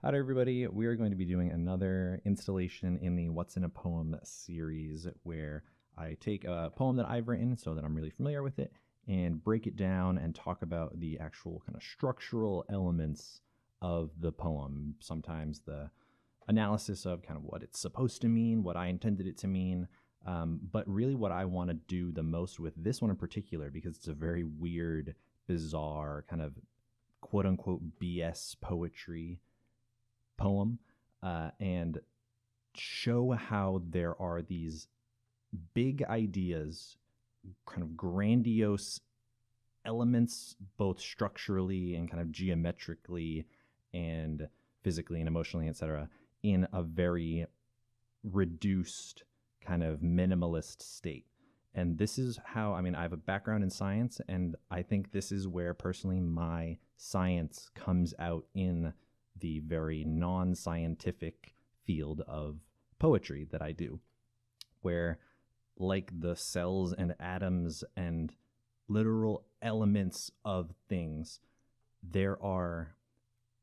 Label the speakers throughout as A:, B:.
A: Hi, everybody. We are going to be doing another installation in the What's in a Poem series where I take a poem that I've written so that I'm really familiar with it and break it down and talk about the actual kind of structural elements of the poem. Sometimes the analysis of kind of what it's supposed to mean, what I intended it to mean. But really, what I want to do the most with this one in particular, because it's a very weird, bizarre kind of quote unquote BS poetry poem, and show how there are these big ideas, kind of grandiose elements, both structurally and kind of geometrically and physically and emotionally, etc., in a very reduced kind of minimalist state. And this is how, I have a background in science, and I think this is where personally my science comes out in the very non-scientific field of poetry that I do, where like the cells and atoms and literal elements of things, there are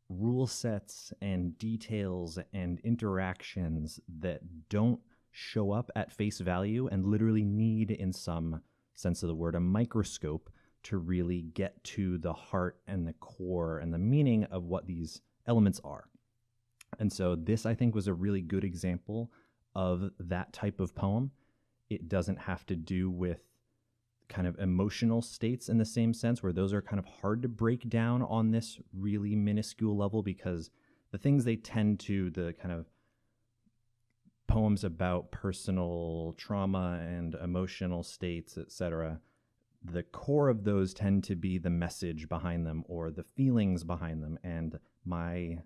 A: rule sets and details and interactions that don't show up at face value and literally need, in some sense of the word, a microscope to really get to the heart and the core and the meaning of what these elements are. And so this, I think, was a really good example of that type of poem. It doesn't have to do with kind of emotional states in the same sense, where those are kind of hard to break down on this really minuscule level, because the things they tend to, the kind of poems about personal trauma and emotional states, etc., the core of those tend to be the message behind them or the feelings behind them. And my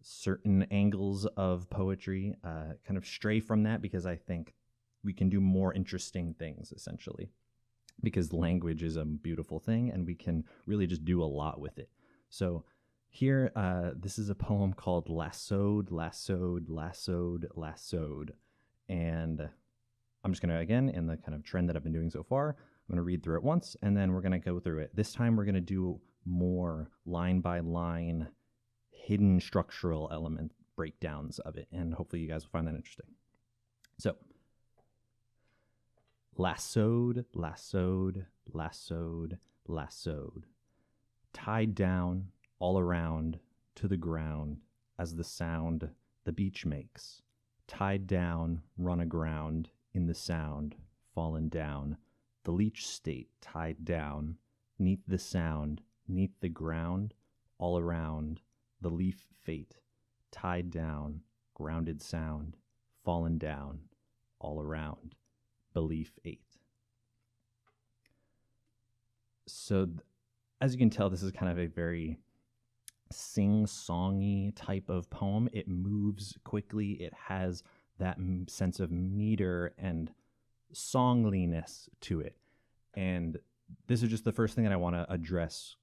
A: certain angles of poetry kind of stray from that, because I think we can do more interesting things, essentially, because language is a beautiful thing and we can really just do a lot with it. So here, this is a poem called Lassoed, Lassoed, Lassoed, Lassoed. And I'm just going to, again, in the kind of trend that I've been doing so far, I'm going to read through it once, and then we're going to go through it. This time we're going to do more line by line, hidden structural element breakdowns of it, and hopefully you guys will find that interesting. So, lassoed, lassoed, lassoed, lassoed, tied down all around to the ground as the sound the beach makes, tied down, run aground in the sound, fallen down, the leech state tied down, neath the sound, neath the ground, all around, the leaf fate, tied down, grounded sound, fallen down, all around, belief 8. So as you can tell, this is kind of a very sing-songy type of poem. It moves quickly. It has that sense of meter and songliness to it. And this is just the first thing that I want to address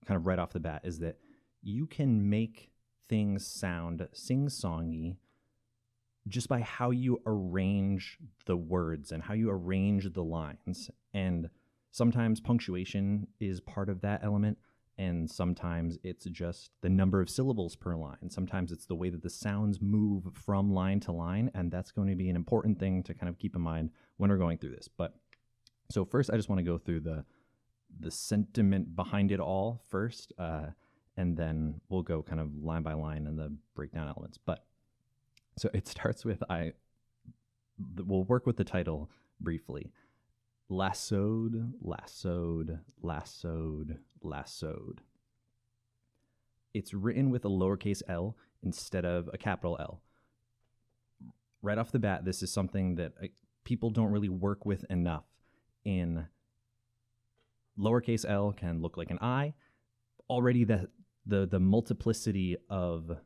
A: kind of right off the bat, is that you can make things sound sing-songy just by how you arrange the words and how you arrange the lines. And sometimes punctuation is part of that element, and sometimes it's just the number of syllables per line. Sometimes it's the way that the sounds move from line to line, and that's going to be an important thing to kind of keep in mind when we're going through this. But so first, I just want to go through the sentiment behind it all first, and then we'll go kind of line by line and the breakdown elements. But so it starts with, we'll work with the title briefly. Lassoed, lassoed, lassoed, lassoed. It's written with a lowercase l instead of a capital L. Right off the bat, this is something that people don't really work with enough. In lowercase l can look like an I. Already the multiplicity of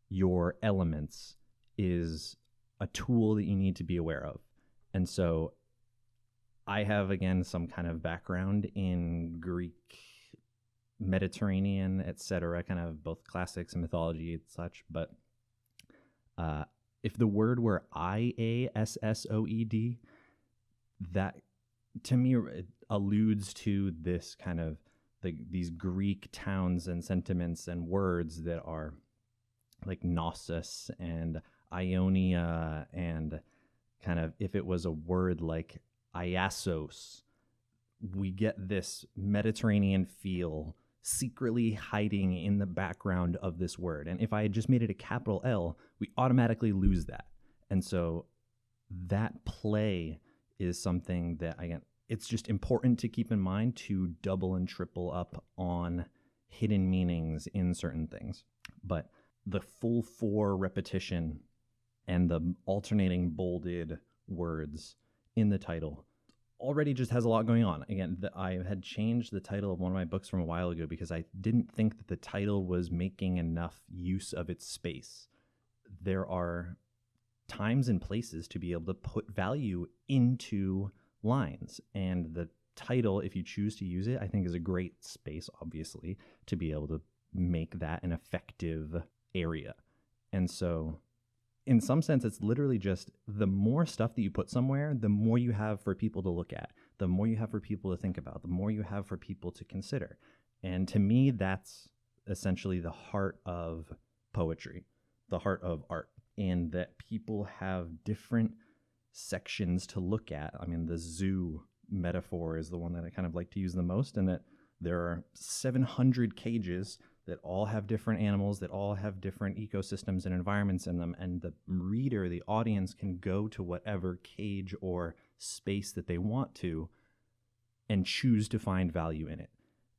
A: your elements is a tool that you need to be aware of. And so I have, again, some kind of background in Greek, Mediterranean, etc., kind of both classics and mythology and such. But if the word were IASSOED, that to me it alludes to this kind of these Greek towns and sentiments and words that are like Knossos and Ionia, and kind of if it was a word like Iassos, we get this Mediterranean feel secretly hiding in the background of this word. And if I had just made it a capital L, we automatically lose that. And so that play is something that, again, it's just important to keep in mind to double and triple up on hidden meanings in certain things. But the full 4 repetition and the alternating bolded words in the title already just has a lot going on. Again, I had changed the title of one of my books from a while ago because I didn't think that the title was making enough use of its space. There are times and places to be able to put value into lines, and the title, if you choose to use it, I think is a great space, obviously, to be able to make that an effective area. And so in some sense, it's literally just the more stuff that you put somewhere, the more you have for people to look at, the more you have for people to think about, the more you have for people to consider. And to me, that's essentially the heart of poetry, the heart of art, in that people have different sections to look at. I mean, the zoo metaphor is the one that I kind of like to use the most, and that there are 700 cages that all have different animals, that all have different ecosystems and environments in them. And the reader, the audience, can go to whatever cage or space that they want to and choose to find value in it.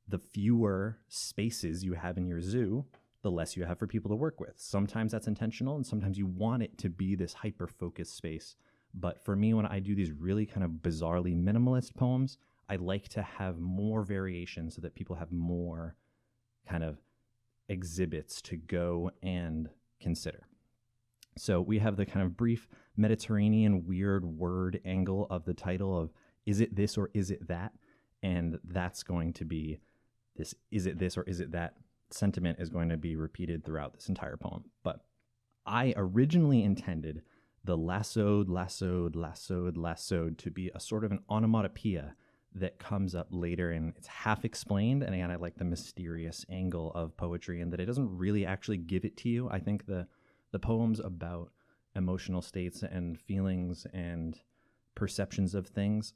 A: The fewer spaces you have in your zoo, the less you have for people to work with. Sometimes that's intentional, and sometimes you want it to be this hyper-focused space. But for me, when I do these really kind of bizarrely minimalist poems, I like to have more variation so that people have more kind of exhibits to go and consider. So we have the kind of brief Mediterranean weird word angle of the title of is it this or is it that? And that's going to be this is it this or is it that sentiment is going to be repeated throughout this entire poem. But I originally intended the lassoed, lassoed, lassoed, lassoed to be a sort of an onomatopoeia that comes up later, and it's half explained. And again, I like the mysterious angle of poetry, and that it doesn't really actually give it to you. I think the poems about emotional states and feelings and perceptions of things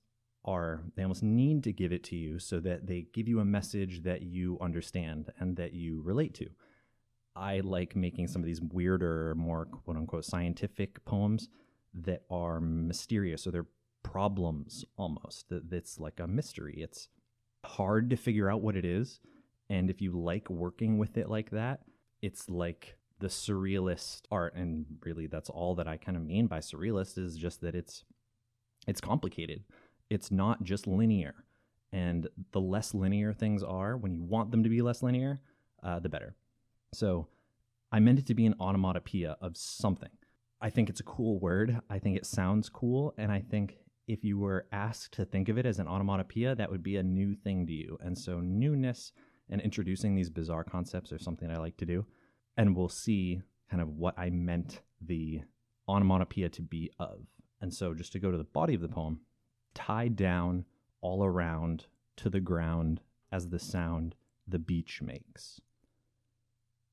A: they almost need to give it to you so that they give you a message that you understand and that you relate to. I like making some of these weirder, more quote unquote scientific poems that are mysterious. So they're problems almost. That's like a mystery. It's hard to figure out what it is. And if you like working with it like that, it's like the surrealist art. And really that's all that I kind of mean by surrealist, is just that it's complicated. It's not just linear. And the less linear things are, when you want them to be less linear, the better. So I meant it to be an onomatopoeia of something. I think it's a cool word. I think it sounds cool. And I think if you were asked to think of it as an onomatopoeia, that would be a new thing to you. And so newness and introducing these bizarre concepts are something I like to do. And we'll see kind of what I meant the onomatopoeia to be of. And so just to go to the body of the poem, tied down all around to the ground as the sound the beach makes.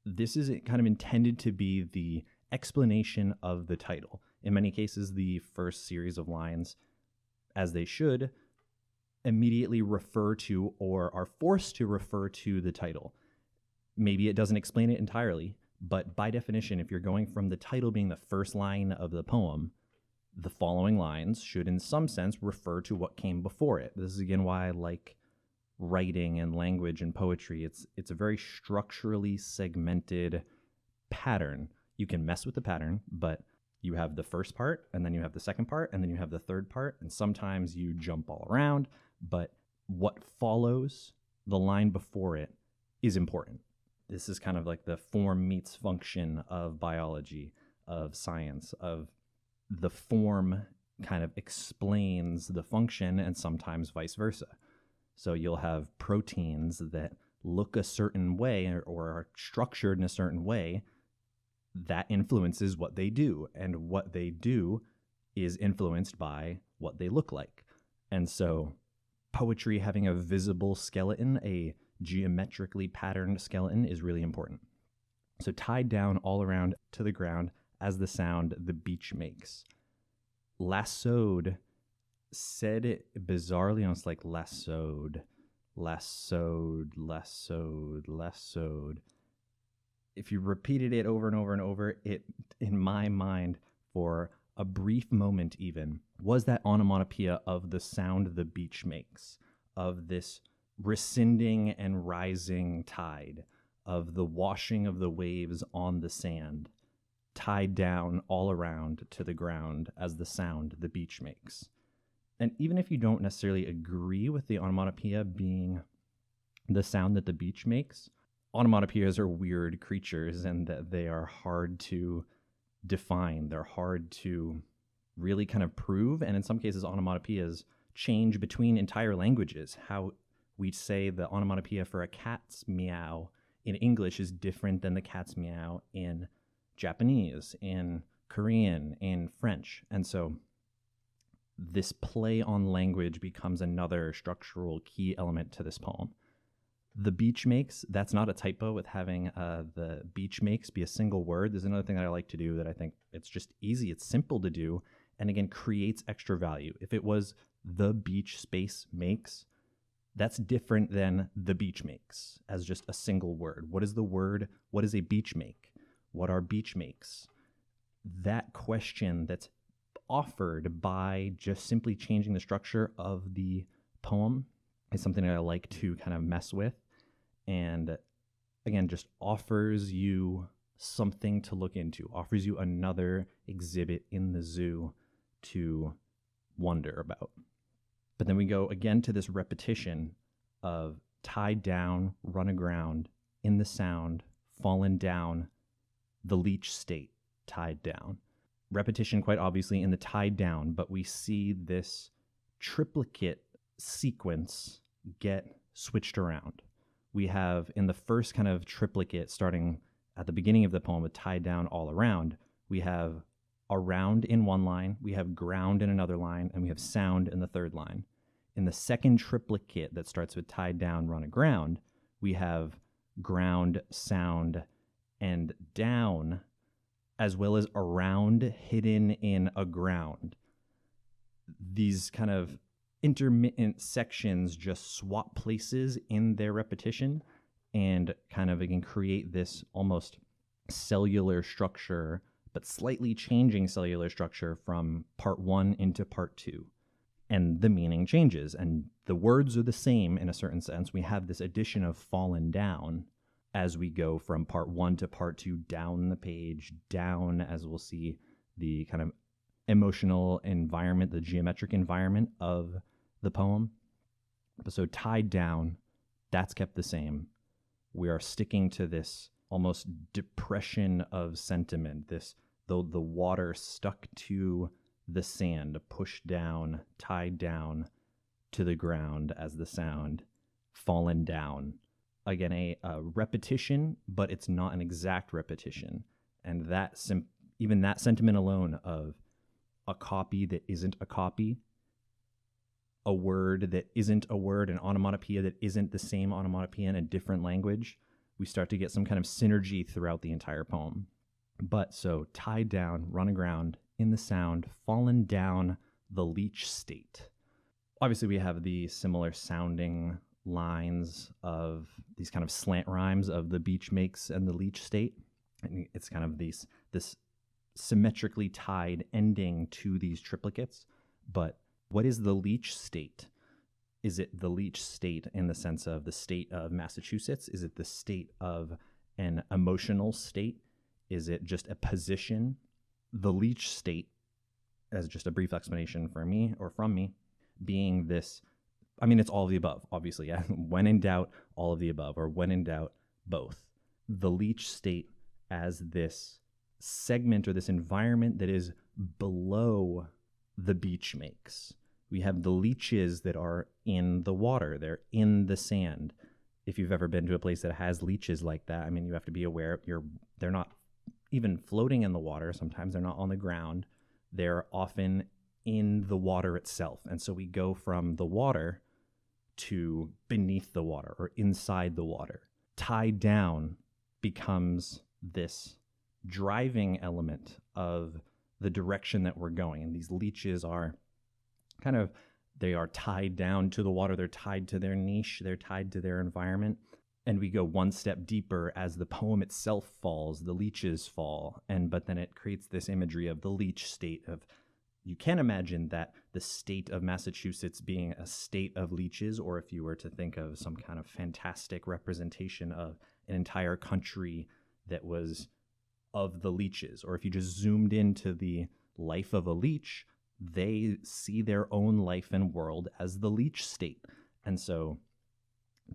A: This is kind of intended to be the explanation of the title. In many cases, the first series of lines, as they should, immediately refer to or are forced to refer to the title. Maybe it doesn't explain it entirely, but by definition, if you're going from the title being the first line of the poem, the following lines should in some sense refer to what came before it. This is again why I like writing and language and poetry. It's a very structurally segmented pattern. You can mess with the pattern, but you have the first part, and then you have the second part, and then you have the third part, and sometimes you jump all around, but what follows the line before it is important. This is kind of like the form meets function of biology, of science, of the form kind of explains the function, and sometimes vice versa. So you'll have proteins that look a certain way or are structured in a certain way that influences what they do, and what they do is influenced by what they look like. And so poetry having a visible skeleton, a geometrically patterned skeleton, is really important. So tied down all around to the ground as the sound the beach makes. Lassoed, said it bizarrely, almost like lassoed, lassoed, lassoed, lassoed. If you repeated it over and over and over, it, in my mind, for a brief moment even, was that onomatopoeia of the sound the beach makes, of this rescinding and rising tide, of the washing of the waves on the sand, tied down all around to the ground as the sound the beach makes. And even if you don't necessarily agree with the onomatopoeia being the sound that the beach makes, onomatopoeias are weird creatures and that they are hard to define. They're hard to really kind of prove. And in some cases, onomatopoeias change between entire languages. How we say the onomatopoeia for a cat's meow in English is different than the cat's meow in Japanese, in Korean, in French. And so this play on language becomes another structural key element to this poem. The beach makes, that's not a typo with having the beach makes be a single word. There's another thing that I like to do that I think it's just easy, it's simple to do, and again, creates extra value. If it was the beach space makes, that's different than the beach makes as just a single word. What is the word? What is a beach make? What are beach makes? That question that's offered by just simply changing the structure of the poem is something that I like to kind of mess with. And again, just offers you something to look into, offers you another exhibit in the zoo to wonder about. But then we go again to this repetition of tied down, run aground, in the sound, fallen down, the leech state, tied down. Repetition quite obviously in the tied down, but we see this triplicate sequence get switched around. We have in the first kind of triplicate starting at the beginning of the poem with tied down all around, we have around in one line, we have ground in another line, and we have sound in the third line. In the second triplicate that starts with tied down, run aground, we have ground, sound, and down, as well as around hidden in aground. These kind of intermittent sections just swap places in their repetition and kind of again create this almost cellular structure, but slightly changing cellular structure from part one into part two. And the meaning changes and the words are the same in a certain sense. We have this addition of fallen down as we go from part one to part two, down the page, down, as we'll see, the kind of emotional environment, the geometric environment of the poem. So tied down, that's kept the same. We are sticking to this almost depression of sentiment, this, though the water stuck to the sand, pushed down, tied down to the ground as the sound, fallen down. Again, a repetition, but it's not an exact repetition. And that even that sentiment alone of a copy that isn't a copy, a word that isn't a word, an onomatopoeia that isn't the same onomatopoeia in a different language, we start to get some kind of synergy throughout the entire poem. But so tied down, run aground, in the sound, fallen down, the leech state. Obviously, we have the similar sounding lines of these kind of slant rhymes of the beach makes and the leech state. And it's kind of this symmetrically tied ending to these triplicates. But what is the leech state? Is it the leech state in the sense of the state of Massachusetts? Is it the state of an emotional state? Is it just a position? The leech state, as just a brief explanation for me or from me, being this, I mean, it's all of the above, obviously. Yeah? When in doubt, all of the above, or when in doubt, both. The leech state as this segment or this environment that is below the beach makes. We have the leeches that are in the water. They're in the sand. If you've ever been to a place that has leeches like that, I mean, you have to be aware they're not even floating in the water. Sometimes they're not on the ground. They're often in the water itself. And so we go from the water to beneath the water or inside the water. Tied down becomes this driving element of the direction that we're going. And these leeches are they are tied down to the water. They're tied to their niche. They're tied to their environment. And we go one step deeper as the poem itself falls, the leeches fall. But then it creates this imagery of the leech state of, you can imagine that the state of Massachusetts being a state of leeches, or if you were to think of some kind of fantastic representation of an entire country that was of the leeches, or if you just zoomed into the life of a leech, they see their own life and world as the leech state. And so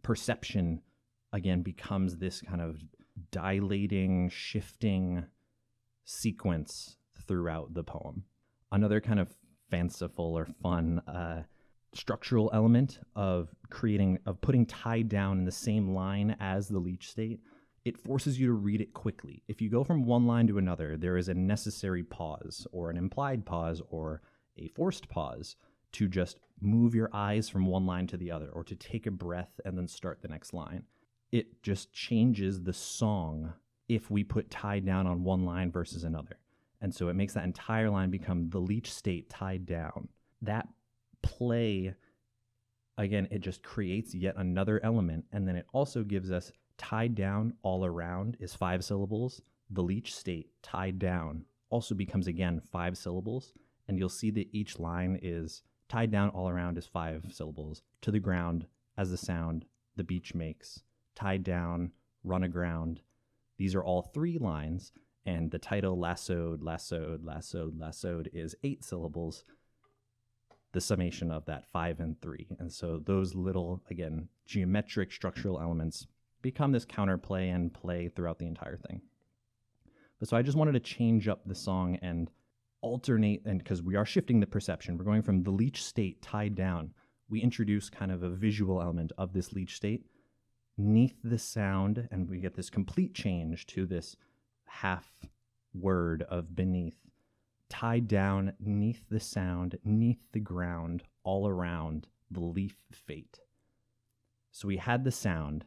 A: perception, again, becomes this kind of dilating, shifting sequence throughout the poem. Another kind of fanciful or fun structural element of putting tied down in the same line as the leech state, it forces you to read it quickly. If you go from one line to another, there is a necessary pause or an implied pause or a forced pause to just move your eyes from one line to the other, or to take a breath and then start the next line. It just changes the song if we put tied down on one line versus another. And so it makes that entire line become the leech state tied down. That play, again, it just creates yet another element. And then it also gives us tied down all around is 5 syllables. The leech state tied down also becomes, again, 5 syllables. And you'll see that each line is tied down all around is 5 syllables. To the ground, as the sound the beach makes. Tied down, run aground. These are all 3 lines. And the title, lassoed, lassoed, lassoed, lassoed, is 8 syllables, the summation of that 5 and 3. And so those little, again, geometric structural elements become this counterplay and play throughout the entire thing. But so I just wanted to change up the song and alternate, and because we are shifting the perception, we're going from the leech state tied down, we introduce kind of a visual element of this leech state neath the sound, and we get this complete change to this half word of beneath, tied down neath the sound, neath the ground, all around the leaf fate. So we had the sound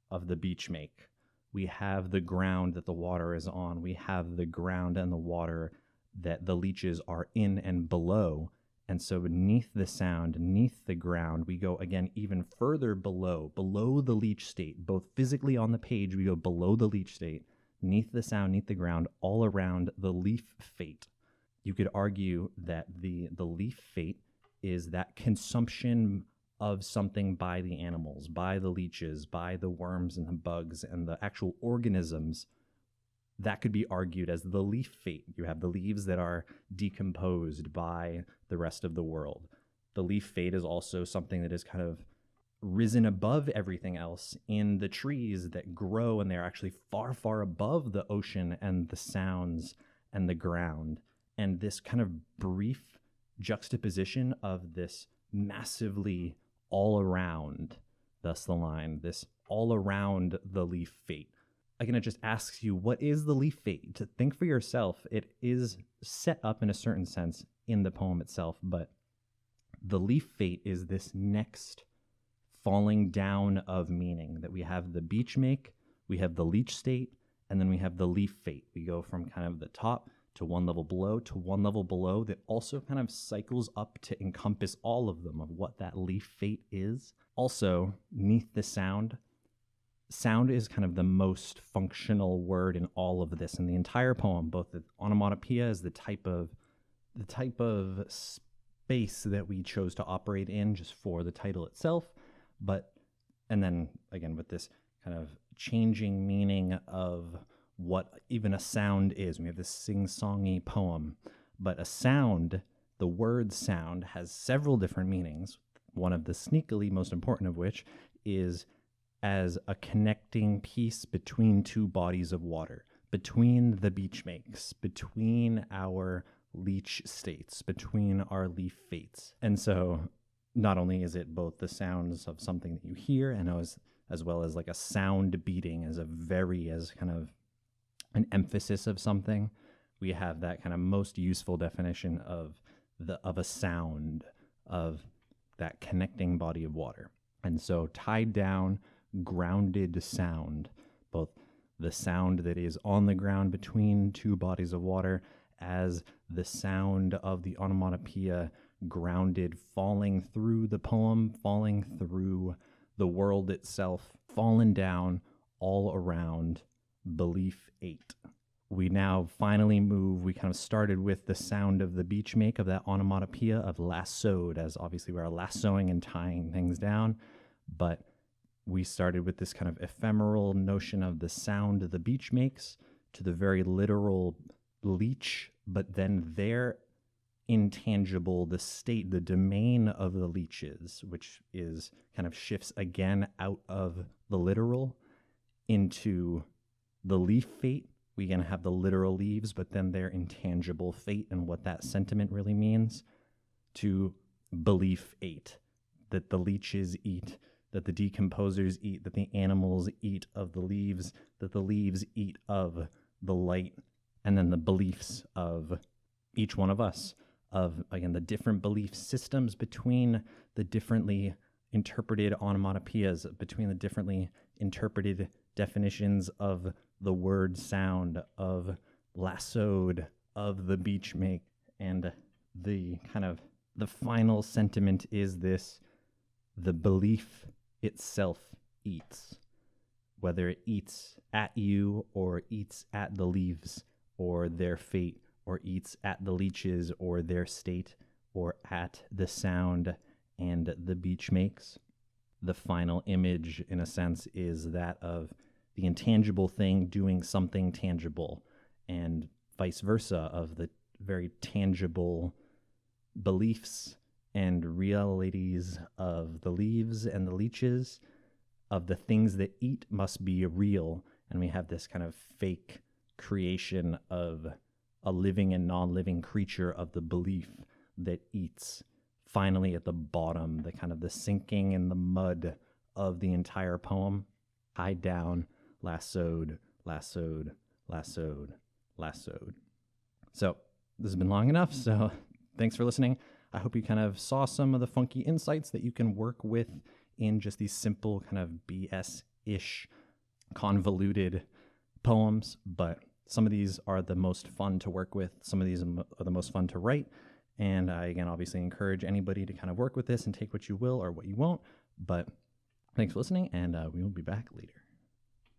A: of the beach make. We have the ground that the water is on. We have the ground and the water that the leeches are in and below. And so beneath the sound, neath the ground, we go again even further below the leech state. Both physically on the page, we go below the leech state, neath the sound, neath the ground, all around the leaf fate. You could argue that the leaf fate is that consumption of something by the animals, by the leeches, by the worms and the bugs and the actual organisms. That could be argued as the leaf fate. You have the leaves that are decomposed by the rest of the world. The leaf fate is also something that is kind of risen above everything else in the trees that grow, and they're actually far, far above the ocean and the sounds and the ground. And this kind of brief juxtaposition of this massively all around, thus the line, this all around the leaf fate. Again, it just asks you, what is the leaf fate? To think for yourself. It is set up in a certain sense in the poem itself, but the leaf fate is this next falling down of meaning, that we have the beach make, we have the leech state, and then we have the leaf fate. We go from kind of the top to one level below that also kind of cycles up to encompass all of them of what that leaf fate is. Also, neath the sound is kind of the most functional word in all of this. In the entire poem, both the onomatopoeia is the type of space that we chose to operate in just for the title itself, and then again with this kind of changing meaning of what even a sound is. We have this sing-songy poem, but a sound, the word sound, has several different meanings. One of the sneakily most important of which is as a connecting piece between 2 bodies of water, between the beach makes, between our leech states, between our leaf fates. And so not only is it both the sounds of something that you hear, and as well as like a sound beating as kind of an emphasis of something, we have that kind of most useful definition of a sound, of that connecting body of water. And so tied down, grounded sound, both the sound that is on the ground between two bodies of water as the sound of the onomatopoeia grounded, falling through the poem, falling through the world itself, fallen down all around belief 8. We now finally move. We kind of started with the sound of the beach make, of that onomatopoeia of lassoed, as obviously we are lassoing and tying things down. But we started with this kind of ephemeral notion of the sound the beach makes to the very literal leech, but then their intangible, the state, the domain of the leeches, which is kind of shifts again out of the literal into the leaf fate. We're going to have the literal leaves, but then their intangible fate and what that sentiment really means, to belief 8, that the leeches eat, that the decomposers eat, that the animals eat of the leaves, that the leaves eat of the light, and then the beliefs of each one of us, of, again, the different belief systems between the differently interpreted onomatopoeias, between the differently interpreted definitions of the word sound, of lassoed, of the beach make, and the kind of the final sentiment is this: the belief itself eats, whether it eats at you or eats at the leaves or their fate, or eats at the leeches or their state, or at the sound and the beach makes. The final image, in a sense, is that of the intangible thing doing something tangible, and vice versa, of the very tangible beliefs and realities of the leaves and the leeches, of the things that eat must be real. And we have this kind of fake creation of a living and non-living creature of the belief that eats. Finally, at the bottom, the kind of the sinking in the mud of the entire poem, tied down, lassoed, lassoed, lassoed, lassoed. So this has been long enough, so thanks for listening. I hope you kind of saw some of the funky insights that you can work with in just these simple kind of BS-ish convoluted poems, but some of these are the most fun to work with. Some of these are the most fun to write. And I, again, obviously encourage anybody to kind of work with this and take what you will or what you won't. But thanks for listening, and we will be back later.